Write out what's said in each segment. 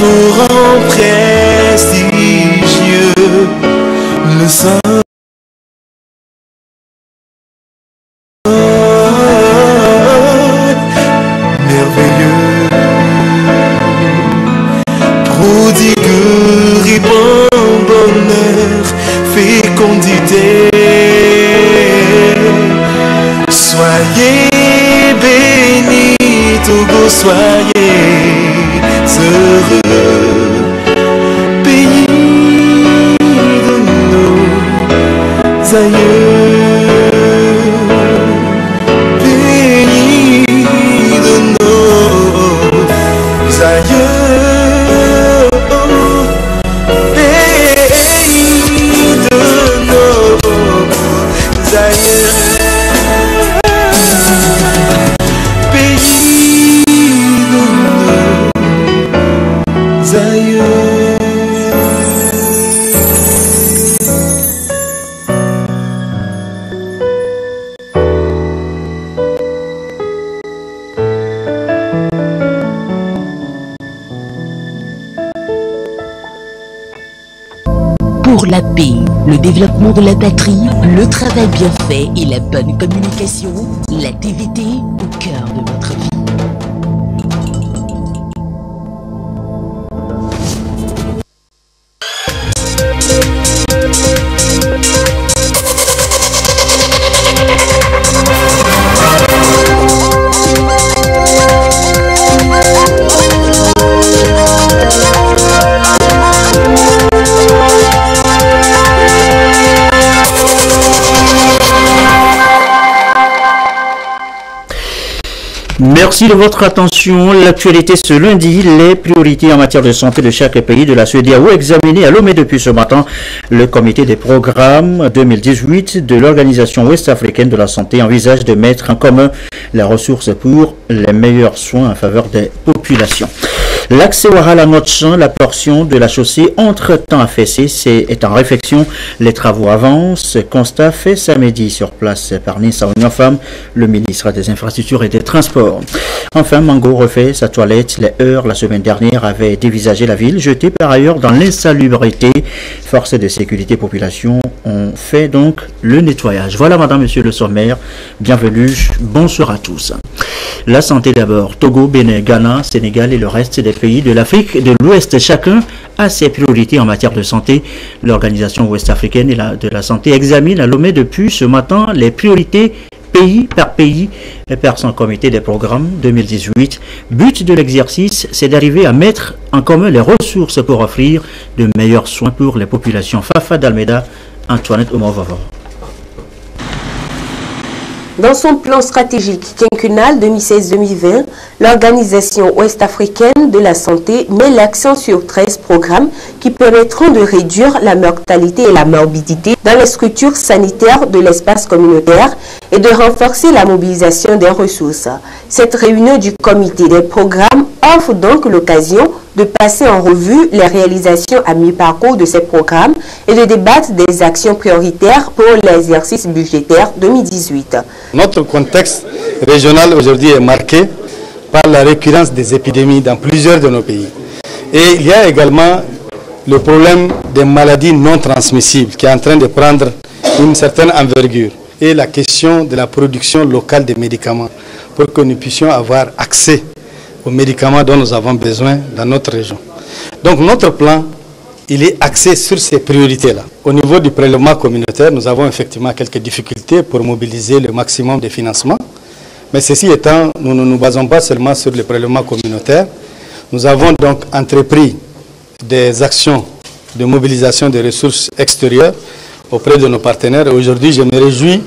son rang prestigieux, le Saint merveilleux, prodigue, répand bonheur, fécondité. Soyez bénis, Togo, soyez heureux, pays de nos aïeux, pays de nos aïeux, pays de nos aïeux. Pour la paix, le développement de la patrie, le travail bien fait et la bonne communication, la TVT au cœur de votre vie. Merci de votre attention. L'actualité ce lundi, les priorités en matière de santé de chaque pays de la CEDEAO examinées à Lomé depuis ce matin. Le comité des programmes 2018 de l'Organisation ouest-africaine de la santé envisage de mettre en commun les ressources pour les meilleurs soins en faveur des populations. L'accès Ouahala-Notchan, la portion de la chaussée entre-temps affaissée, est en réflexion. Les travaux avancent. Constat fait samedi sur place par Nissa Ouniafam, le ministre des Infrastructures et des Transports. Enfin, Mango refait sa toilette. Les heures la semaine dernière avaient dévisagé la ville, jetée par ailleurs dans l'insalubrité. Forces de sécurité population ont fait donc le nettoyage. Voilà, madame, monsieur le sommaire. Bienvenue. Bonsoir à tous. La santé d'abord. Togo, Bénin, Ghana, Sénégal et le reste des pays de l'Afrique de l'Ouest. Chacun a ses priorités en matière de santé. L'Organisation ouest-africaine de la santé examine à Lomé depuis ce matin les priorités pays par pays et par son comité des programmes 2018. But de l'exercice, c'est d'arriver à mettre en commun les ressources pour offrir de meilleurs soins pour les populations. Fafa d'Almeida, Antoinette Omovava. Dans son plan stratégique quinquennal 2016-2020, l'Organisation ouest-africaine de la santé met l'accent sur 13 programmes qui permettront de réduire la mortalité et la morbidité dans les structures sanitaires de l'espace communautaire et de renforcer la mobilisation des ressources. Cette réunion du comité des programmes offre donc l'occasion de passer en revue les réalisations à mi-parcours de ces programmes et de débattre des actions prioritaires pour l'exercice budgétaire 2018. Notre contexte régional aujourd'hui est marqué par la récurrence des épidémies dans plusieurs de nos pays. Et il y a également le problème des maladies non transmissibles qui est en train de prendre une certaine envergure. Et la question de la production locale des médicaments pour que nous puissions avoir accès aux médicaments dont nous avons besoin dans notre région. Donc notre plan, il est axé sur ces priorités-là. Au niveau du prélèvement communautaire, nous avons effectivement quelques difficultés pour mobiliser le maximum de financement. Mais ceci étant, nous ne nous basons pas seulement sur le prélèvement communautaire. Nous avons donc entrepris des actions de mobilisation des ressources extérieures auprès de nos partenaires. Et aujourd'hui, je me réjouis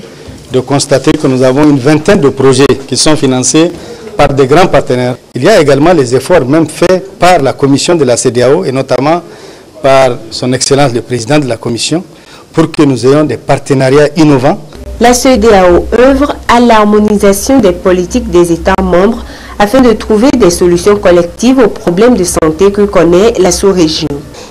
de constater que nous avons une vingtaine de projets qui sont financés par des grands partenaires. Il y a également les efforts même faits par la commission de la CEDEAO et notamment par son Excellence le Président de la Commission pour que nous ayons des partenariats innovants. La CEDEAO œuvre à l'harmonisation des politiques des États membres afin de trouver des solutions collectives aux problèmes de santé que connaît la sous-région.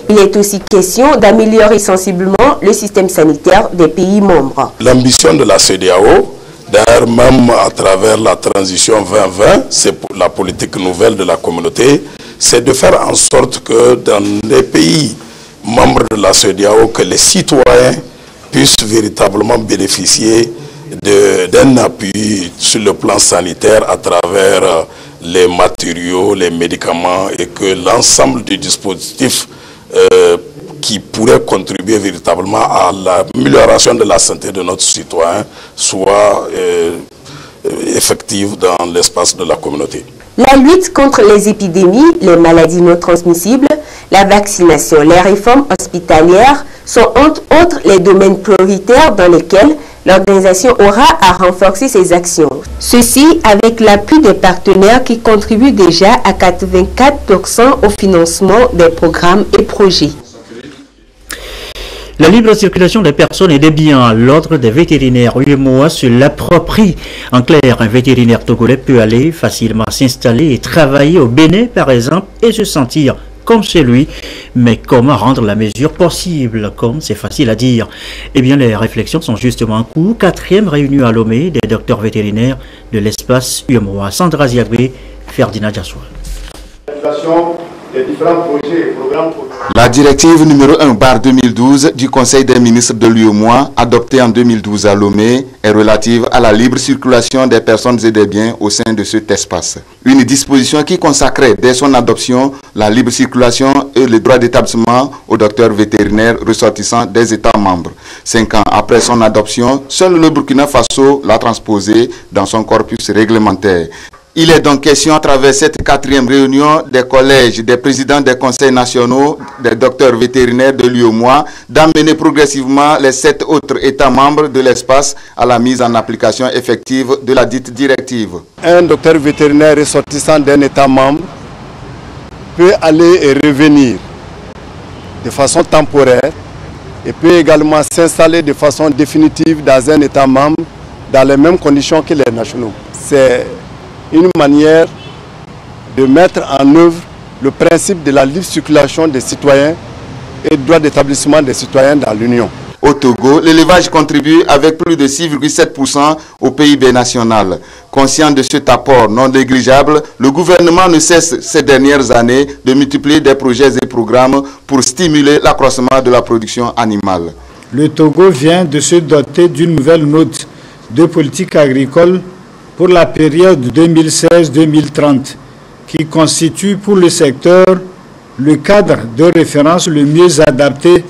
Il est aussi question d'améliorer sensiblement le système sanitaire des pays membres. L'ambition de la CEDEAO, d'ailleurs même à travers la transition 2020, c'est pour la politique nouvelle de la communauté, c'est de faire en sorte que dans les pays membres de la CEDEAO, que les citoyens puissent véritablement bénéficier d'un appui sur le plan sanitaire à travers les matériaux, les médicaments, et que l'ensemble du dispositif qui pourrait contribuer véritablement à l'amélioration de la santé de notre citoyen soit effective dans l'espace de la communauté. La lutte contre les épidémies, les maladies non transmissibles, la vaccination, les réformes hospitalières sont entre autres les domaines prioritaires dans lesquels l'organisation aura à renforcer ses actions. Ceci avec l'appui des partenaires qui contribuent déjà à 84% au financement des programmes et projets. La libre circulation des personnes et des biens, l'ordre des vétérinaires UEMOA se l'approprie. En clair, un vétérinaire togolais peut aller facilement s'installer et travailler au Bénin, par exemple, et se sentir comme chez lui. Mais comment rendre la mesure possible? Comme c'est facile à dire. Eh bien, les réflexions sont justement en cours. 4e réunion à Lomé des docteurs vétérinaires de l'espace UEMOA. Sandra Ziagbé, Ferdinand Diassoua. La directive numéro 1/2012 du Conseil des ministres de l'UEMOA, adoptée en 2012 à Lomé, est relative à la libre circulation des personnes et des biens au sein de cet espace. Une disposition qui consacrait dès son adoption la libre circulation et le droit d'établissement aux docteurs vétérinaires ressortissants des États membres. 5 ans après son adoption, seul le Burkina Faso l'a transposé dans son corpus réglementaire. Il est donc question à travers cette 4e réunion des collèges, des présidents des conseils nationaux, des docteurs vétérinaires de l'UEMOA, d'amener progressivement les 7 autres États membres de l'espace à la mise en application effective de la dite directive. Un docteur vétérinaire ressortissant d'un État membre peut aller et revenir de façon temporaire et peut également s'installer de façon définitive dans un État membre dans les mêmes conditions que les nationaux. C'est une manière de mettre en œuvre le principe de la libre circulation des citoyens et le droit d'établissement des citoyens dans l'Union. Au Togo, l'élevage contribue avec plus de 6,7% au PIB national. Conscient de cet apport non négligeable, le gouvernement ne cesse ces dernières années de multiplier des projets et programmes pour stimuler l'accroissement de la production animale. Le Togo vient de se doter d'une nouvelle note de politique agricole pour la période 2016-2030, qui constitue pour le secteur le cadre de référence le mieux adapté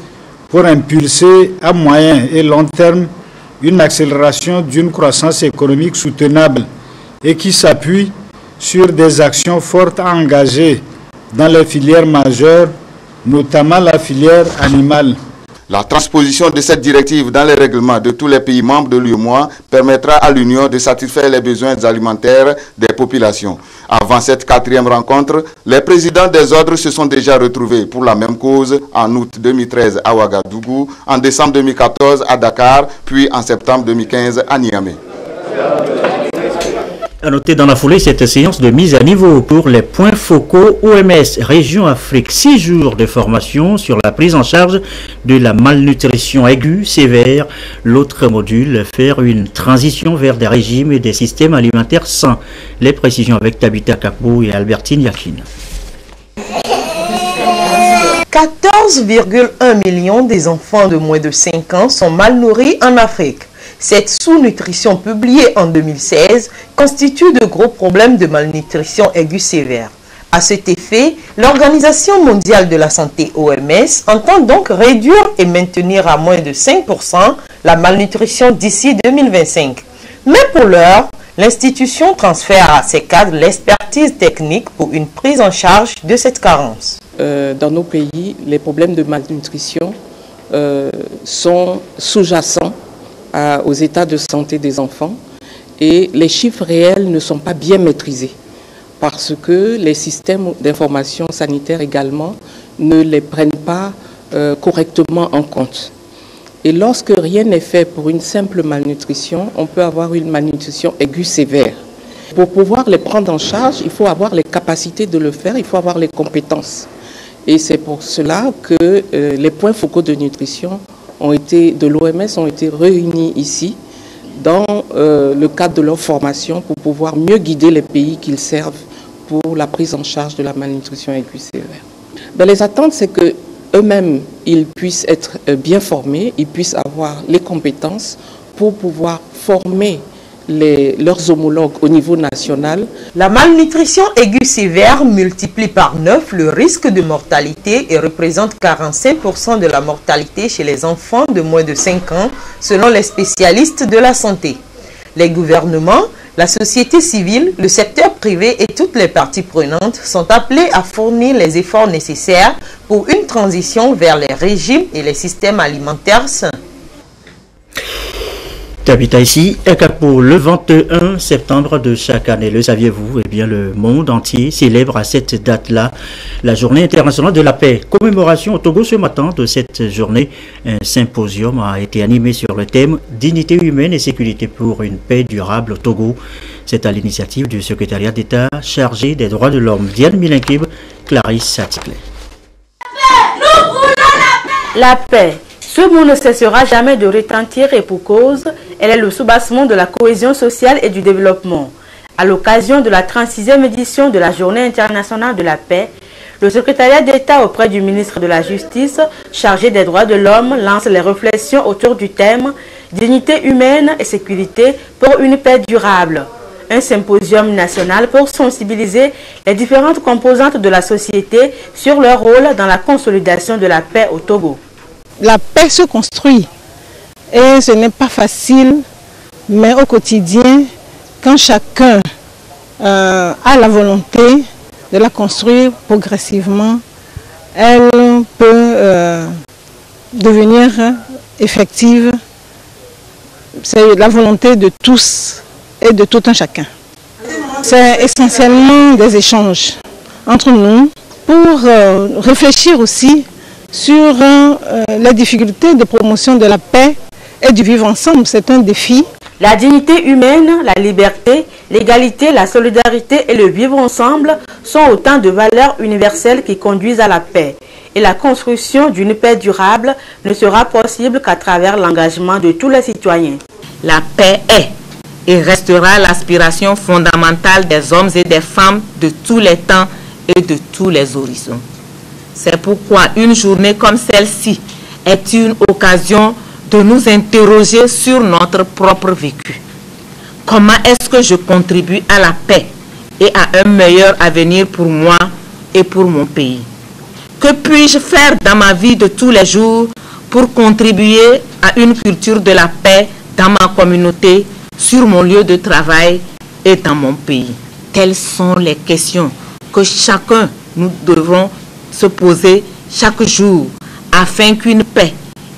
pour impulser à moyen et long terme une accélération d'une croissance économique soutenable et qui s'appuie sur des actions fortes à engager dans les filières majeures, notamment la filière animale. La transposition de cette directive dans les règlements de tous les pays membres de l'UEMOA permettra à l'Union de satisfaire les besoins alimentaires des populations. Avant cette 4e rencontre, les présidents des ordres se sont déjà retrouvés pour la même cause en août 2013 à Ouagadougou, en décembre 2014 à Dakar, puis en septembre 2015 à Niamey. À noter dans la foulée cette séance de mise à niveau pour les points focaux OMS Région Afrique. 6 jours de formation sur la prise en charge de la malnutrition aiguë sévère. L'autre module, faire une transition vers des régimes et des systèmes alimentaires sains. Les précisions avec Tabitha Kapou et Albertine Yakin. 14,1 millions des enfants de moins de 5 ans sont mal nourris en Afrique. Cette sous-nutrition publiée en 2016 constitue de gros problèmes de malnutrition aiguë sévère. À cet effet, l'Organisation mondiale de la santé OMS entend donc réduire et maintenir à moins de 5% la malnutrition d'ici 2025. Mais pour l'heure, l'institution transfère à ses cadres l'expertise technique pour une prise en charge de cette carence. Dans nos pays, les problèmes de malnutrition sont sous-jacents aux états de santé des enfants et les chiffres réels ne sont pas bien maîtrisés parce que les systèmes d'information sanitaire également ne les prennent pas correctement en compte. Et lorsque rien n'est fait pour une simple malnutrition, on peut avoir une malnutrition aiguë sévère. Pour pouvoir les prendre en charge, il faut avoir les capacités de le faire, il faut avoir les compétences. Et c'est pour cela que les points focaux de nutrition de l'OMS ont été réunis ici dans le cadre de leur formation pour pouvoir mieux guider les pays qu'ils servent pour la prise en charge de la malnutrition aiguë sévère. Les attentes, c'est que eux-mêmes, ils puissent être bien formés, ils puissent avoir les compétences pour pouvoir former leurs homologues au niveau national. La malnutrition aiguë sévère multiplie par 9 le risque de mortalité et représente 45% de la mortalité chez les enfants de moins de 5 ans, selon les spécialistes de la santé. Les gouvernements, la société civile, le secteur privé et toutes les parties prenantes sont appelés à fournir les efforts nécessaires pour une transition vers les régimes et les systèmes alimentaires sains. Tabitha ici, pour le 21 septembre de chaque année, le saviez-vous? Eh bien, le monde entier célèbre à cette date-là la Journée internationale de la paix. Commémoration au Togo ce matin de cette journée. Un symposium a été animé sur le thème Dignité humaine et sécurité pour une paix durable au Togo. C'est à l'initiative du secrétariat d'État chargé des droits de l'homme. Diane Milinkib, Clarisse Saticlé. La paix. Ce mot ne cessera jamais de retentir et pour cause, elle est le soubassement de la cohésion sociale et du développement. À l'occasion de la 36e édition de la Journée internationale de la paix, le secrétariat d'État auprès du ministre de la Justice, chargé des droits de l'homme, lance les réflexions autour du thème « Dignité humaine et sécurité pour une paix durable ». Un symposium national pour sensibiliser les différentes composantes de la société sur leur rôle dans la consolidation de la paix au Togo. La paix se construit et ce n'est pas facile, mais au quotidien, quand chacun a la volonté de la construire progressivement, elle peut devenir effective. C'est la volonté de tous et de tout un chacun. C'est essentiellement des échanges entre nous pour réfléchir aussi sur les difficultés de promotion de la paix et du vivre ensemble. C'est un défi. La dignité humaine, la liberté, l'égalité, la solidarité et le vivre ensemble sont autant de valeurs universelles qui conduisent à la paix. Et la construction d'une paix durable ne sera possible qu'à travers l'engagement de tous les citoyens. La paix est et restera l'aspiration fondamentale des hommes et des femmes de tous les temps et de tous les horizons. C'est pourquoi une journée comme celle-ci est une occasion de nous interroger sur notre propre vécu. Comment est-ce que je contribue à la paix et à un meilleur avenir pour moi et pour mon pays? Que puis-je faire dans ma vie de tous les jours pour contribuer à une culture de la paix dans ma communauté, sur mon lieu de travail et dans mon pays? Telles sont les questions que chacun nous devrons se poser chaque jour afin qu'une paix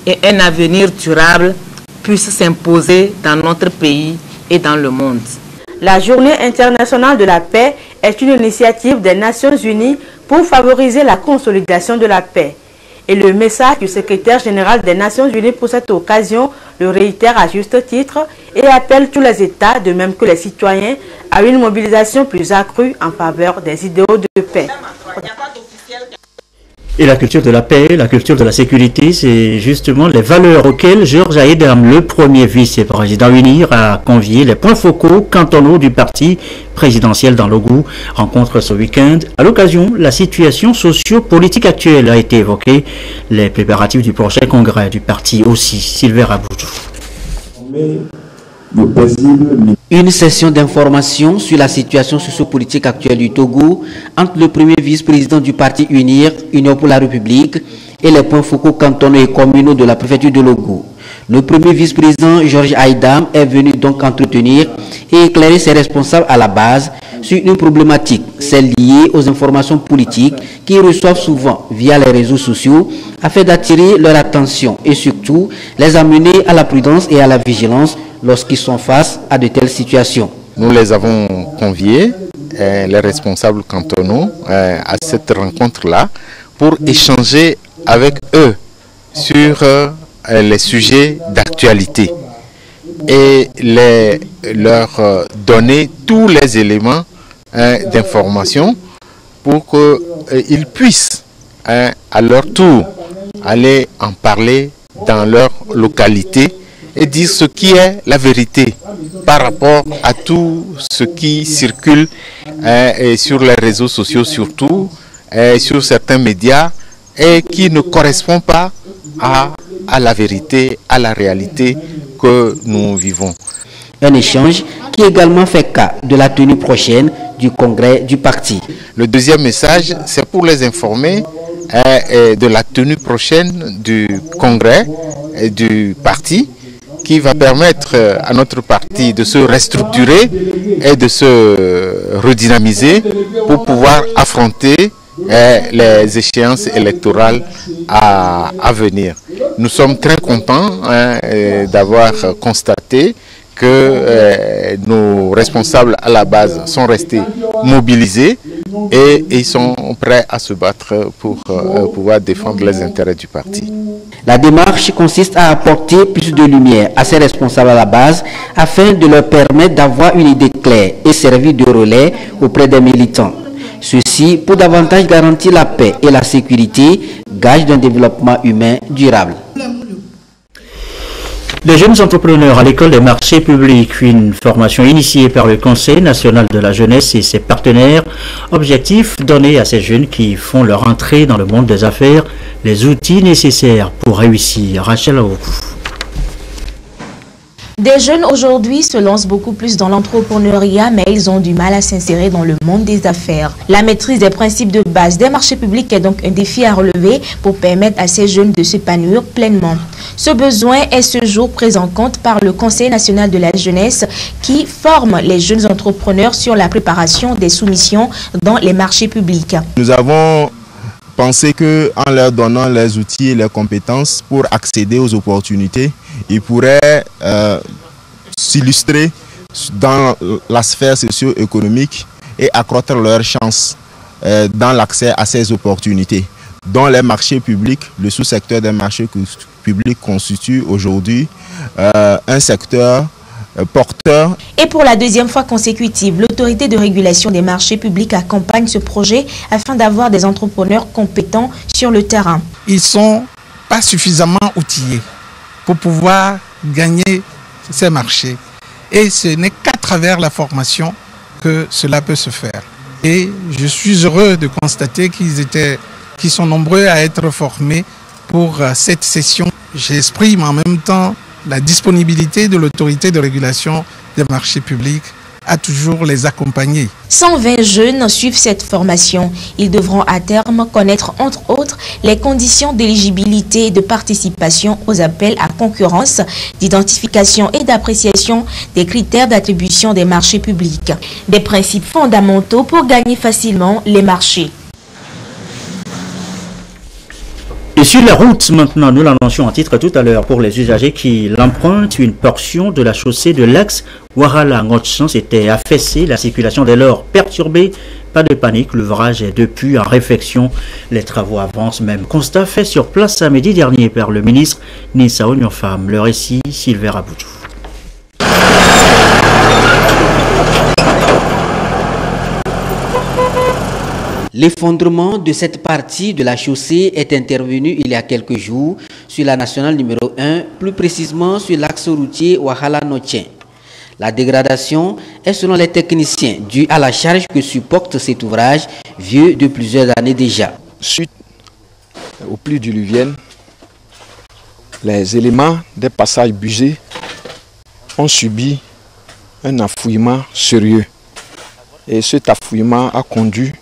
et un avenir durable puissent s'imposer dans notre pays et dans le monde. La Journée internationale de la paix est une initiative des Nations Unies pour favoriser la consolidation de la paix. Et le message du secrétaire général des Nations Unies pour cette occasion le réitère à juste titre et appelle tous les États, de même que les citoyens, à une mobilisation plus accrue en faveur des idéaux de paix. Et la culture de la paix, la culture de la sécurité, c'est justement les valeurs auxquelles Georges Aïdam, le premier vice-président UNIR, a convié les points focaux cantonaux du parti présidentiel dans l'Ogou. Rencontre ce week-end. À l'occasion, la situation socio-politique actuelle a été évoquée. Les préparatifs du prochain congrès du parti aussi. Sylvain Raboudjou. Une session d'information sur la situation sociopolitique actuelle du Togo entre le premier vice-président du parti UNIR, Union pour la République, et les points focaux cantonaux et communaux de la préfecture de l'Ogou. Le premier vice-président, Georges Aïdam, est venu donc entretenir et éclairer ses responsables à la base sur une problématique, celle liée aux informations politiques qu'ils reçoivent souvent via les réseaux sociaux afin d'attirer leur attention et surtout les amener à la prudence et à la vigilance lorsqu'ils sont face à de telles situations. Nous les avons conviés, les responsables cantonaux, à cette rencontre-là pour échanger avec eux sur les sujets d'actualité et leur donner tous les éléments d'information pour qu'ils puissent à leur tour aller en parler dans leur localité et dire ce qui est la vérité par rapport à tout ce qui circule et sur les réseaux sociaux surtout, et sur certains médias, et qui ne correspond pas à la vérité, à la réalité que nous vivons. Un échange qui également fait cas de la tenue prochaine du congrès du parti. Le deuxième message, c'est pour les informer de la tenue prochaine du congrès du parti, qui va permettre à notre parti de se restructurer et de se redynamiser pour pouvoir affronter les échéances électorales à venir. Nous sommes très contents d'avoir constaté que nos responsables à la base sont restés mobilisés et ils sont prêts à se battre pour pouvoir défendre les intérêts du parti. La démarche consiste à apporter plus de lumière à ces responsables à la base afin de leur permettre d'avoir une idée claire et servir de relais auprès des militants. Ceci pour davantage garantir la paix et la sécurité, gage d'un développement humain durable. Les jeunes entrepreneurs à l'école des marchés publics, une formation initiée par le Conseil national de la jeunesse et ses partenaires. Objectif, donner à ces jeunes qui font leur entrée dans le monde des affaires les outils nécessaires pour réussir. Rachel Aokou. Des jeunes aujourd'hui se lancent beaucoup plus dans l'entrepreneuriat, mais ils ont du mal à s'insérer dans le monde des affaires. La maîtrise des principes de base des marchés publics est donc un défi à relever pour permettre à ces jeunes de s'épanouir pleinement. Ce besoin est ce jour pris en compte par le Conseil national de la jeunesse qui forme les jeunes entrepreneurs sur la préparation des soumissions dans les marchés publics. Nous avons pensé qu'en leur donnant les outils et les compétences pour accéder aux opportunités, ils pourraient s'illustrer dans la sphère socio-économique et accroître leurs chances dans l'accès à ces opportunités. Dans les marchés publics, le sous-secteur des marchés publics constitue aujourd'hui un secteur porteur. Et pour la deuxième fois consécutive, l'autorité de régulation des marchés publics accompagne ce projet afin d'avoir des entrepreneurs compétents sur le terrain. Ils ne sont pas suffisamment outillés pour pouvoir gagner ces marchés. Et ce n'est qu'à travers la formation que cela peut se faire. Et je suis heureux de constater qu'ils sont nombreux à être formés pour cette session. J'exprime en même temps la disponibilité de l'autorité de régulation des marchés publics à toujours les accompagner. 120 jeunes suivent cette formation. Ils devront à terme connaître entre autres les conditions d'éligibilité et de participation aux appels à concurrence, d'identification et d'appréciation des critères d'attribution des marchés publics. Des principes fondamentaux pour gagner facilement les marchés. Et sur la route, maintenant, nous l'annoncions en titre tout à l'heure pour les usagers qui l'empruntent, une portion de la chaussée de l'axe Ouarala-Ngotchan s'était affaissée, la circulation dès lors perturbée. Pas de panique, l'ouvrage est depuis en réfection. Les travaux avancent, même constat fait sur place samedi dernier par le ministre Nissa Ognofam. Le récit, Sylvain Aboudjou. L'effondrement de cette partie de la chaussée est intervenu il y a quelques jours sur la nationale numéro 1, plus précisément sur l'axe routier Ouarala-Ngotchan. La dégradation est selon les techniciens due à la charge que supporte cet ouvrage vieux de plusieurs années déjà. Suite aux pluies diluviennes, les éléments des passages busés ont subi un affouillement sérieux. Et cet affouillement a conduit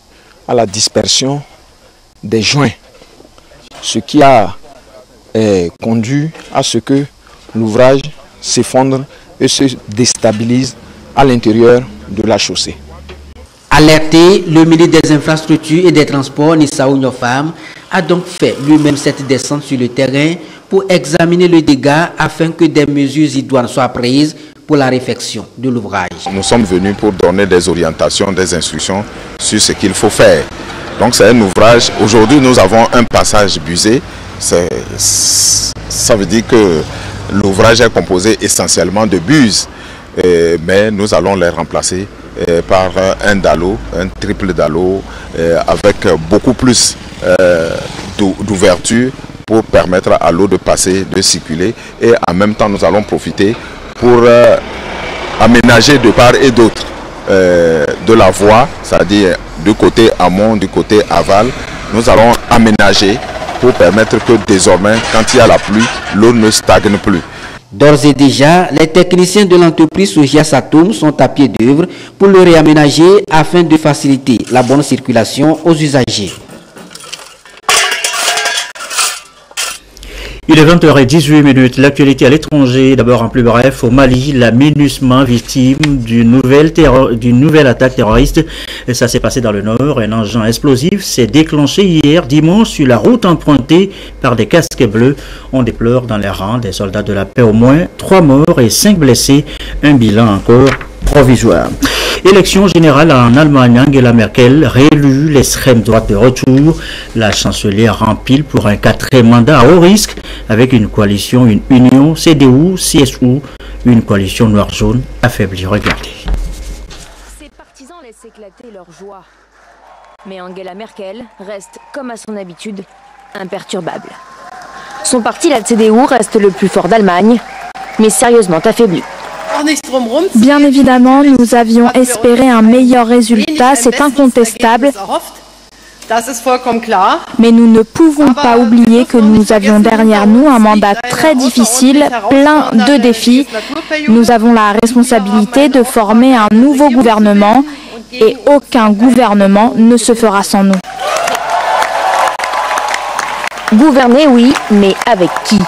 à la dispersion des joints, ce qui a conduit à ce que l'ouvrage s'effondre et se déstabilise à l'intérieur de la chaussée. Alerté, le ministre des Infrastructures et des Transports, Nissa Ognofam, a donc fait lui-même cette descente sur le terrain pour examiner le dégât afin que des mesures idoines soient prises pour la réfection de l'ouvrage. Nous sommes venus pour donner des orientations, des instructions sur ce qu'il faut faire. Donc c'est un ouvrage, aujourd'hui nous avons un passage busé, ça veut dire que l'ouvrage est composé essentiellement de buses, mais nous allons les remplacer par un dallo, un triple dallo, avec beaucoup plus d'ouverture pour permettre à l'eau de passer, de circuler. Et en même temps, nous allons profiter pour aménager de part et d'autre de la voie, c'est-à-dire du côté amont, du côté aval. Nous allons aménager pour permettre que désormais, quand il y a la pluie, l'eau ne stagne plus. D'ores et déjà, les techniciens de l'entreprise Sogias Atom sont à pied d'œuvre pour le réaménager afin de faciliter la bonne circulation aux usagers. Il est 20h18. L'actualité à l'étranger, d'abord en plus bref, au Mali, la MINUSMA victime d'une nouvelle attaque terroriste. Et ça s'est passé dans le nord. Un engin explosif s'est déclenché hier dimanche sur la route empruntée par des casques bleus. On déplore dans les rangs des soldats de la paix au moins 3 morts et 5 blessés. Un bilan encore provisoire. Élection générale en Allemagne, Angela Merkel réélue, l'extrême droite de retour. La chancelière rempile pour un 4e mandat à haut risque avec une coalition, une union CDU-CSU, une coalition noir-jaune affaiblie. Regardez. Ses partisans laissent éclater leur joie. Mais Angela Merkel reste, comme à son habitude, imperturbable. Son parti, la CDU, reste le plus fort d'Allemagne, mais sérieusement affaibli. Bien évidemment, nous avions espéré un meilleur résultat, c'est incontestable. Mais nous ne pouvons pas oublier que nous avions derrière nous un mandat très difficile, plein de défis. Nous avons la responsabilité de former un nouveau gouvernement et aucun gouvernement ne se fera sans nous. Gouverner, oui, mais avec qui ?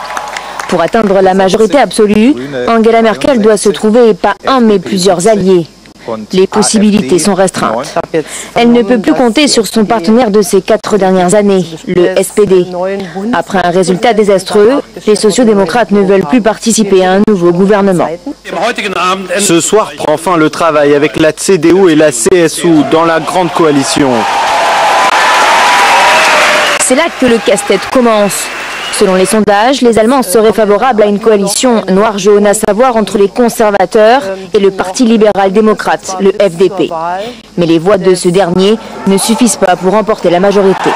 Pour atteindre la majorité absolue, Angela Merkel doit se trouver pas un mais plusieurs alliés. Les possibilités sont restreintes. Elle ne peut plus compter sur son partenaire de ces 4 dernières années, le SPD. Après un résultat désastreux, les sociodémocrates ne veulent plus participer à un nouveau gouvernement. Ce soir prend fin le travail avec la CDU et la CSU dans la grande coalition. C'est là que le casse-tête commence. Selon les sondages, les Allemands seraient favorables à une coalition noir-jaune, à savoir entre les conservateurs et le Parti libéral-démocrate, le FDP. Mais les voix de ce dernier ne suffisent pas pour remporter la majorité.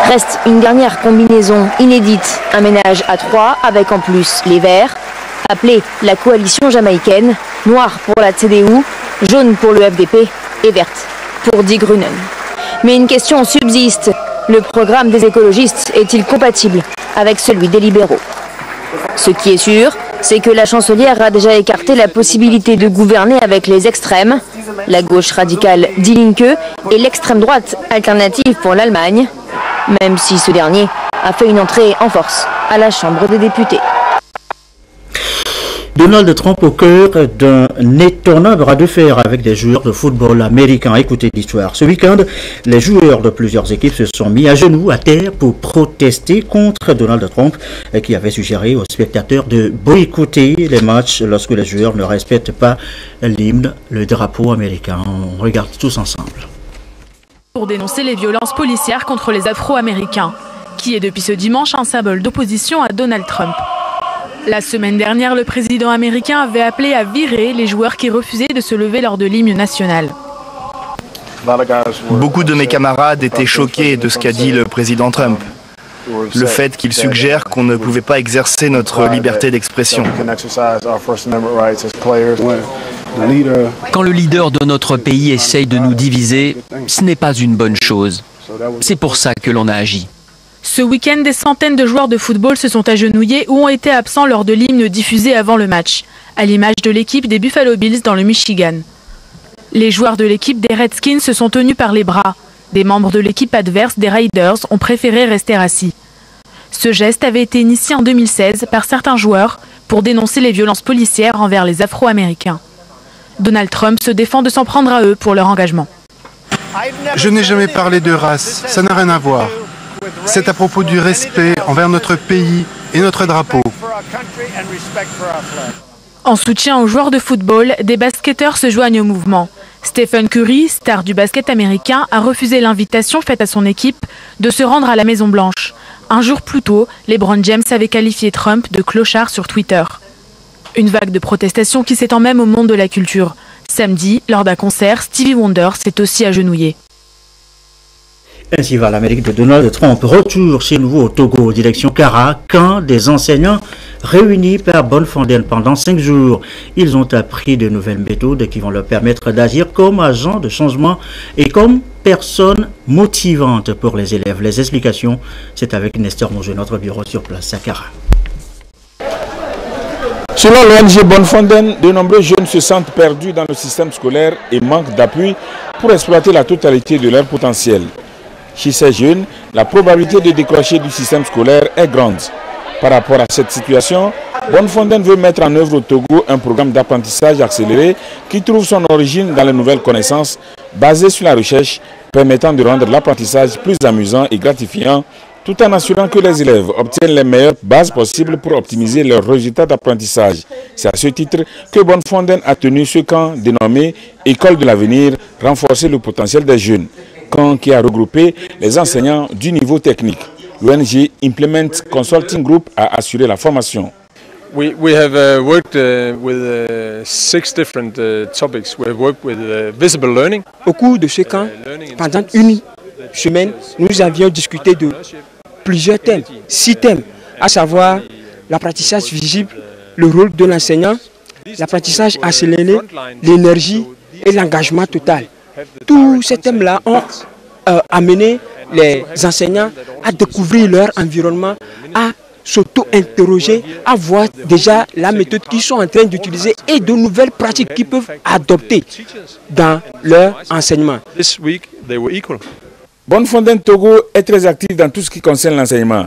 Reste une dernière combinaison inédite, un ménage à 3 avec en plus les Verts, appelée la coalition jamaïcaine, noir pour la CDU, jaune pour le FDP et verte pour Die Grünen. Mais une question subsiste. Le programme des écologistes est-il compatible avec celui des libéraux? Ce qui est sûr, c'est que la chancelière a déjà écarté la possibilité de gouverner avec les extrêmes, la gauche radicale Die Linke et l'extrême droite alternative pour l'Allemagne, même si ce dernier a fait une entrée en force à la Chambre des députés. Donald Trump au cœur d'un étonnant bras de fer avec des joueurs de football américains. Écoutez l'histoire. Ce week-end, les joueurs de plusieurs équipes se sont mis à genoux à terre pour protester contre Donald Trump qui avait suggéré aux spectateurs de boycotter les matchs lorsque les joueurs ne respectent pas l'hymne, le drapeau américain. On regarde tous ensemble. Pour dénoncer les violences policières contre les Afro-Américains, qui est depuis ce dimanche un symbole d'opposition à Donald Trump. La semaine dernière, le président américain avait appelé à virer les joueurs qui refusaient de se lever lors de l'hymne national. Beaucoup de mes camarades étaient choqués de ce qu'a dit le président Trump. Le fait qu'il suggère qu'on ne pouvait pas exercer notre liberté d'expression. Quand le leader de notre pays essaye de nous diviser, ce n'est pas une bonne chose. C'est pour ça que l'on a agi. Ce week-end, des centaines de joueurs de football se sont agenouillés ou ont été absents lors de l'hymne diffusé avant le match, à l'image de l'équipe des Buffalo Bills dans le Michigan. Les joueurs de l'équipe des Redskins se sont tenus par les bras. Des membres de l'équipe adverse des Raiders ont préféré rester assis. Ce geste avait été initié en 2016 par certains joueurs pour dénoncer les violences policières envers les Afro-Américains. Donald Trump se défend de s'en prendre à eux pour leur engagement. Je n'ai jamais parlé de race, ça n'a rien à voir. C'est à propos du respect envers notre pays et notre drapeau. En soutien aux joueurs de football, des basketteurs se joignent au mouvement. Stephen Curry, star du basket américain, a refusé l'invitation faite à son équipe de se rendre à la Maison-Blanche. Un jour plus tôt, LeBron James avait qualifié Trump de clochard sur Twitter. Une vague de protestation qui s'étend même au monde de la culture. Samedi, lors d'un concert, Stevie Wonder s'est aussi agenouillé. Ainsi va l'Amérique de Donald Trump. Retour chez nous au Togo, direction Kara, camp des enseignants réunis par Bonfonden pendant 5 jours. Ils ont appris de nouvelles méthodes qui vont leur permettre d'agir comme agents de changement et comme personnes motivantes pour les élèves. Les explications, c'est avec Nestor Moujou, notre bureau sur place à Kara. Selon l'ONG Bonfonden, de nombreux jeunes se sentent perdus dans le système scolaire et manquent d'appui pour exploiter la totalité de leur potentiel. Chez ces jeunes, la probabilité de décrocher du système scolaire est grande. Par rapport à cette situation, Bonfonden veut mettre en œuvre au Togo un programme d'apprentissage accéléré qui trouve son origine dans les nouvelles connaissances basées sur la recherche, permettant de rendre l'apprentissage plus amusant et gratifiant, tout en assurant que les élèves obtiennent les meilleures bases possibles pour optimiser leurs résultats d'apprentissage. C'est à ce titre que Bonfonden a tenu ce camp dénommé École de l'avenir, renforcer le potentiel des jeunes. Camp qui a regroupé les enseignants du niveau technique. L'ONG Implement Consulting Group a assuré la formation. We have worked with 6 different topics. We have worked with visible learning. Au cours de ce camp, pendant une semaine, nous avions discuté de plusieurs thèmes, 6 thèmes, à savoir l'apprentissage visible, le rôle de l'enseignant, l'apprentissage accéléré, l'énergie et l'engagement total. Tous ces thèmes-là ont amené les enseignants à découvrir leur environnement, à s'auto-interroger, à voir déjà la méthode qu'ils sont en train d'utiliser et de nouvelles pratiques qu'ils peuvent adopter dans leur enseignement. Bonfonden Togo est très active dans tout ce qui concerne l'enseignement.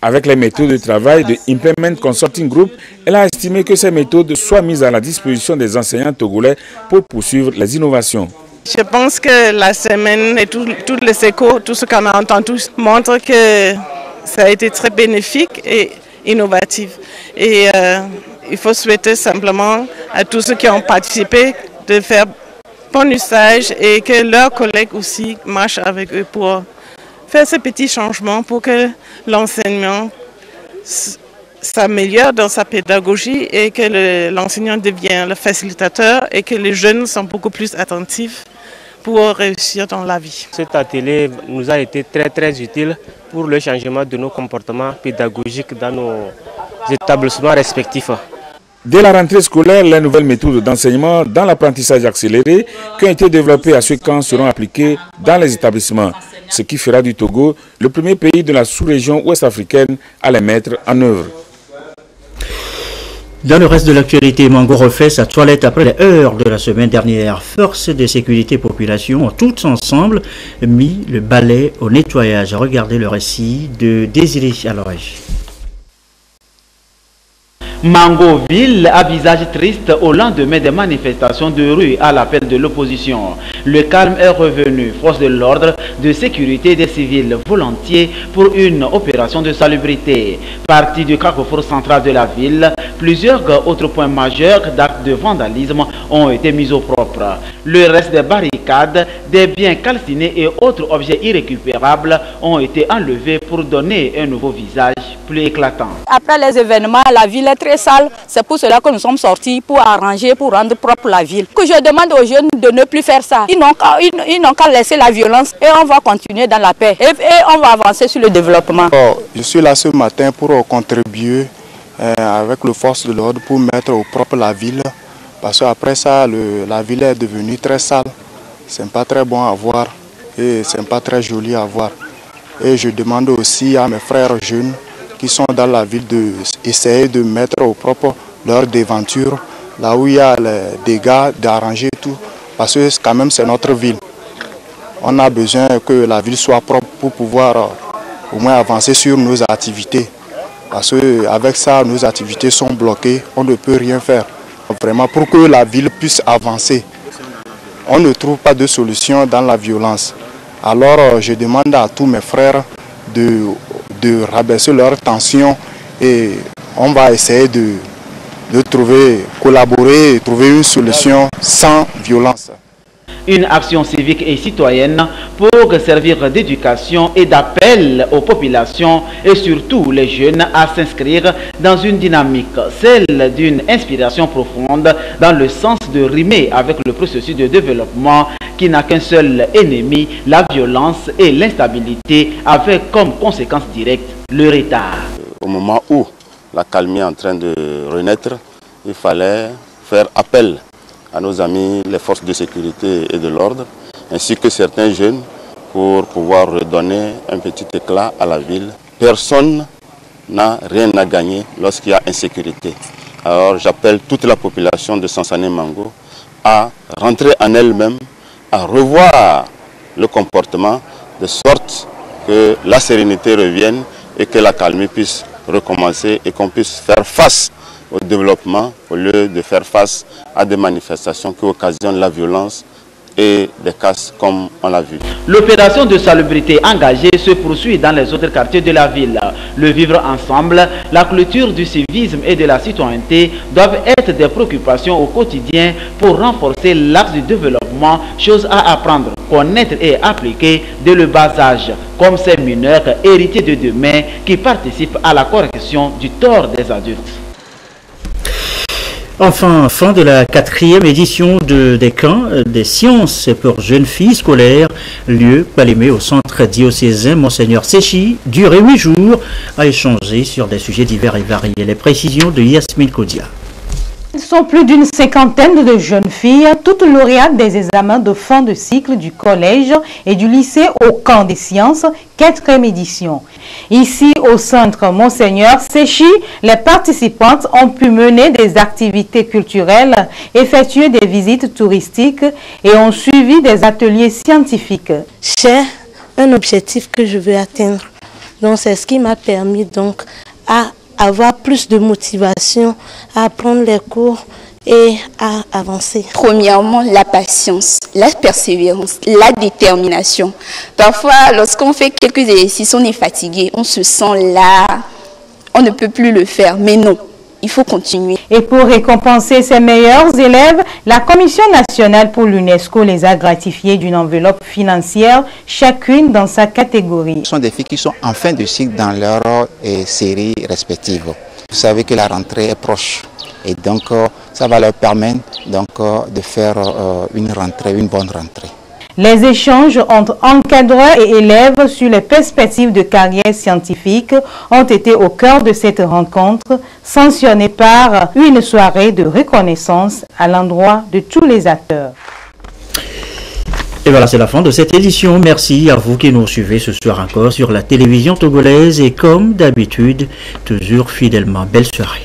Avec les méthodes de travail de Implement Consulting Group, elle a estimé que ces méthodes soient mises à la disposition des enseignants togolais pour poursuivre les innovations. Je pense que la semaine et tous les échos, tout ce qu'on a entendu montre que ça a été très bénéfique et innovatif. Et il faut souhaiter simplement à tous ceux qui ont participé de faire bon usage et que leurs collègues aussi marchent avec eux pour faire ces petits changements pour que l'enseignement s'améliore dans sa pédagogie et que l'enseignant devienne le facilitateur et que les jeunes sont beaucoup plus attentifs pour réussir dans la vie. Cet atelier nous a été très utile pour le changement de nos comportements pédagogiques dans nos établissements respectifs. Dès la rentrée scolaire, les nouvelles méthodes d'enseignement dans l'apprentissage accéléré qui ont été développées à ce camp seront appliquées dans les établissements, ce qui fera du Togo le premier pays de la sous-région ouest-africaine à les mettre en œuvre. Dans le reste de l'actualité, Mango refait sa toilette après les heures de la semaine dernière. Forces de sécurité population ont toutes ensemble mis le balai au nettoyage. Regardez le récit de Désiré Aloïs. Mangoville a visage triste au lendemain des manifestations de rue à l'appel de l'opposition. Le calme est revenu, force de l'ordre, de sécurité des civils volontiers pour une opération de salubrité. Parti du carrefour central de la ville, plusieurs autres points majeurs d'actes de vandalisme ont été mis au propre. Le reste des barricades, des biens calcinés et autres objets irrécupérables ont été enlevés pour donner un nouveau visage plus éclatant. Après les événements, la ville est très sale. C'est pour cela que nous sommes sortis pour arranger, pour rendre propre la ville. Que je demande aux jeunes de ne plus faire ça. Ils n'ont qu'à laisser la violence et on va continuer dans la paix. Et on va avancer sur le développement. Je suis là ce matin pour contribuer avec les forces de l'ordre pour mettre au propre la ville. Parce qu'après ça, la ville est devenue très sale. C'est pas très bon à voir et c'est pas très joli à voir. Et je demande aussi à mes frères jeunes qui sont dans la ville d'essayer de mettre au propre leur devanture, là où il y a les dégâts, d'arranger tout, parce que quand même c'est notre ville. On a besoin que la ville soit propre pour pouvoir au moins avancer sur nos activités. Parce qu'avec ça, nos activités sont bloquées, on ne peut rien faire. Vraiment, pour que la ville puisse avancer, on ne trouve pas de solution dans la violence. Alors je demande à tous mes frères de rabaisser leur tension et on va essayer de collaborer et trouver une solution sans violence. Une action civique et citoyenne pour servir d'éducation et d'appel aux populations et surtout les jeunes à s'inscrire dans une dynamique, celle d'une inspiration profonde dans le sens de rimer avec le processus de développement qui n'a qu'un seul ennemi, la violence et l'instabilité, avec comme conséquence directe le retard. Au moment où la calmie est en train de renaître, il fallait faire appel à nos amis, les forces de sécurité et de l'ordre, ainsi que certains jeunes, pour pouvoir redonner un petit éclat à la ville. Personne n'a rien à gagner lorsqu'il y a insécurité. Alors j'appelle toute la population de Sansané-Mango à rentrer en elle-même, à revoir le comportement, de sorte que la sérénité revienne et que la calmie puisse recommencer et qu'on puisse faire face au développement au lieu de faire face à des manifestations qui occasionnent la violence et des casses comme on l'a vu. L'opération de salubrité engagée se poursuit dans les autres quartiers de la ville. Le vivre ensemble, la culture du civisme et de la citoyenneté doivent être des préoccupations au quotidien pour renforcer l'axe du développement, chose à apprendre, connaître et appliquer dès le bas âge, comme ces mineurs héritiers de demain qui participent à la correction du tort des adultes. Enfin, fin de la 4e édition des camps des sciences pour jeunes filles scolaires, lieu Palémé au centre diocésain Monseigneur Séchi, duré 8 jours, à échanger sur des sujets divers et variés. Les précisions de Yasmine Kodia. Ils sont plus d'une cinquantaine de jeunes filles, toutes lauréates des examens de fin de cycle du collège et du lycée au camp des sciences, 4e édition. Ici, au centre Monseigneur Séchi, les participantes ont pu mener des activités culturelles, effectuer des visites touristiques et ont suivi des ateliers scientifiques. J'ai un objectif que je veux atteindre. Donc, c'est ce qui m'a permis donc à avoir plus de motivation à apprendre les cours et à avancer. Premièrement, la patience, la persévérance, la détermination. Parfois, lorsqu'on fait quelques exercices, on est fatigué, on se sent là, on ne peut plus le faire, mais non. Il faut continuer. Et pour récompenser ses meilleurs élèves, la Commission nationale pour l'UNESCO les a gratifiés d'une enveloppe financière, chacune dans sa catégorie. Ce sont des filles qui sont en fin de cycle dans leur série respective. Vous savez que la rentrée est proche et donc ça va leur permettre donc, de faire une bonne rentrée. Les échanges entre encadreurs et élèves sur les perspectives de carrière scientifique ont été au cœur de cette rencontre, sanctionnée par une soirée de reconnaissance à l'endroit de tous les acteurs. Et voilà, c'est la fin de cette édition. Merci à vous qui nous suivez ce soir encore sur la télévision togolaise et comme d'habitude, toujours fidèlement. Belle soirée.